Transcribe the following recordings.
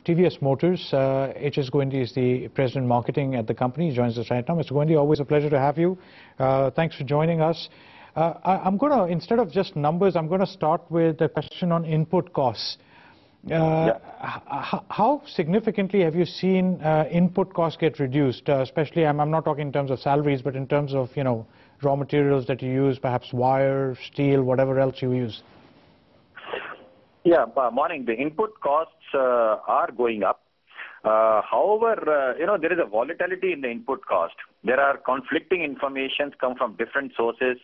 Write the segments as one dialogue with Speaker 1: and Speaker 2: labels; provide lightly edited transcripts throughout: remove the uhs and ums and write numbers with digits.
Speaker 1: TVS Motors. H.S. Goendy is the President Marketing at the company. He joins us right now. Mr. Goendy, always a pleasure to have you. Thanks for joining us. I'm going to, instead of just numbers, I'm going to start with a question on input costs. How significantly have you seen input costs get reduced, especially, I'm not talking in terms of salaries, but in terms of, raw materials that you use, perhaps wire, steel, whatever else you use?
Speaker 2: Yeah, morning. The input costs are going up. However, there is a volatility in the input cost. There are conflicting informations come from different sources.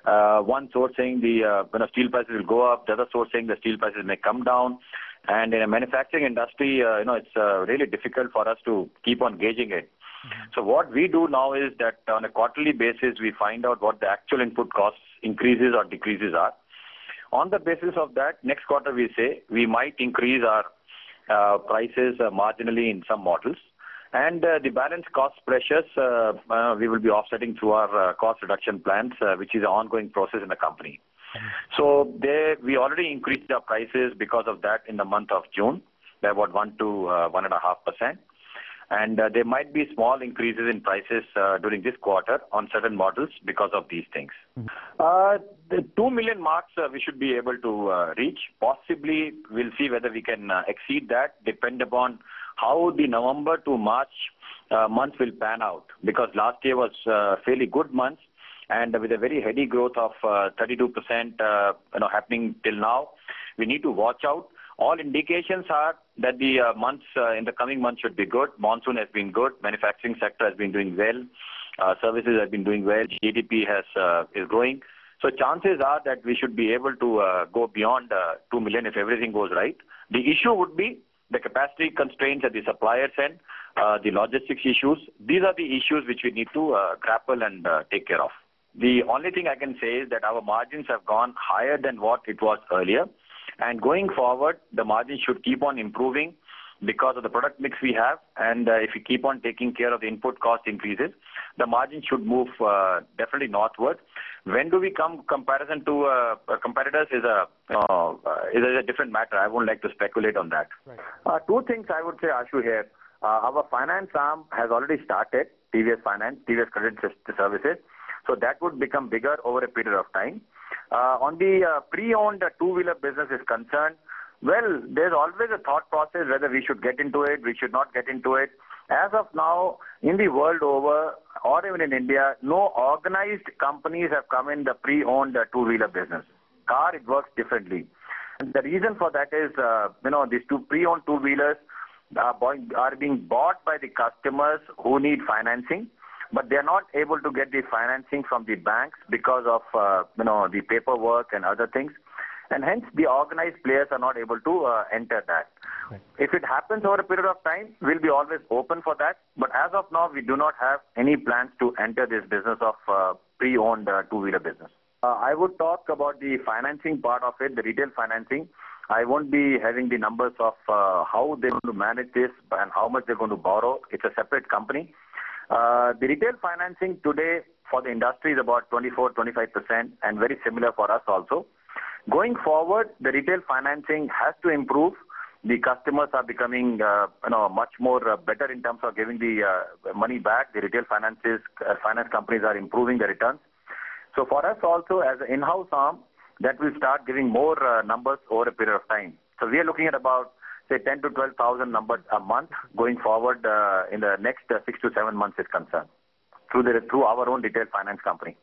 Speaker 2: One source saying the steel prices will go up, the other source saying the steel prices may come down. And in a manufacturing industry, it's really difficult for us to keep on gauging it. So what we do now is that on a quarterly basis, we find out what the actual input costs increases or decreases are. On the basis of that, next quarter we say we might increase our prices marginally in some models. And the balance cost pressures, we will be offsetting through our cost reduction plans, which is an ongoing process in the company. So we already increased our prices because of that in the month of June, by about 1 to 1.5%. And there might be small increases in prices during this quarter on certain models because of these things. The 2 million marks we should be able to reach. Possibly we'll see whether we can exceed that, depend upon how the November to March months will pan out. Because last year was fairly good months, and with a very heady growth of 32% happening till now, we need to watch out. All indications are that the months in the coming months should be good. Monsoon has been good. Manufacturing sector has been doing well. Services have been doing well. GDP is growing. So chances are that we should be able to go beyond 2 million if everything goes right. The issue would be the capacity constraints at the suppliers end, the logistics issues. These are the issues which we need to grapple and take care of. The only thing I can say is that our margins have gone higher than what it was earlier. And going forward, the margin should keep on improving because of the product mix we have. And if we keep on taking care of the input cost increases, the margin should move definitely northward. When do we come comparison to competitors is a different matter. I won't like to speculate on that. Right. Two things I would say, Ashu, here. Our finance arm has already started, TVS Finance, TVS Credit Services. So that would become bigger over a period of time. On the pre-owned two-wheeler business is concerned, well, there's always a thought process whether we should get into it, we should not get into it. As of now, in the world over, or even in India, no organized companies have come in the pre-owned two-wheeler business. Car, it works differently. And the reason for that is, these pre-owned two-wheelers are being bought by the customers who need financing. But they are not able to get the financing from the banks because of, the paperwork and other things. And hence, the organized players are not able to enter that. Right. If it happens over a period of time, we'll be always open for that. But as of now, we do not have any plans to enter this business of pre-owned two-wheeler business. I would talk about the financing part of it, the retail financing. I won't be having the numbers of how they're going to manage this and how much they're going to borrow. It's a separate company. The retail financing today for the industry is about 24-25% and very similar for us also. Going forward, the retail financing has to improve. The customers are becoming much more better in terms of giving the money back. The retail finance companies are improving the returns. So for us also as an in-house arm, that will start giving more numbers over a period of time. So we are looking at about say 10 to 12,000 numbers a month going forward in the next 6 to 7 months is concerned through our own retail finance company.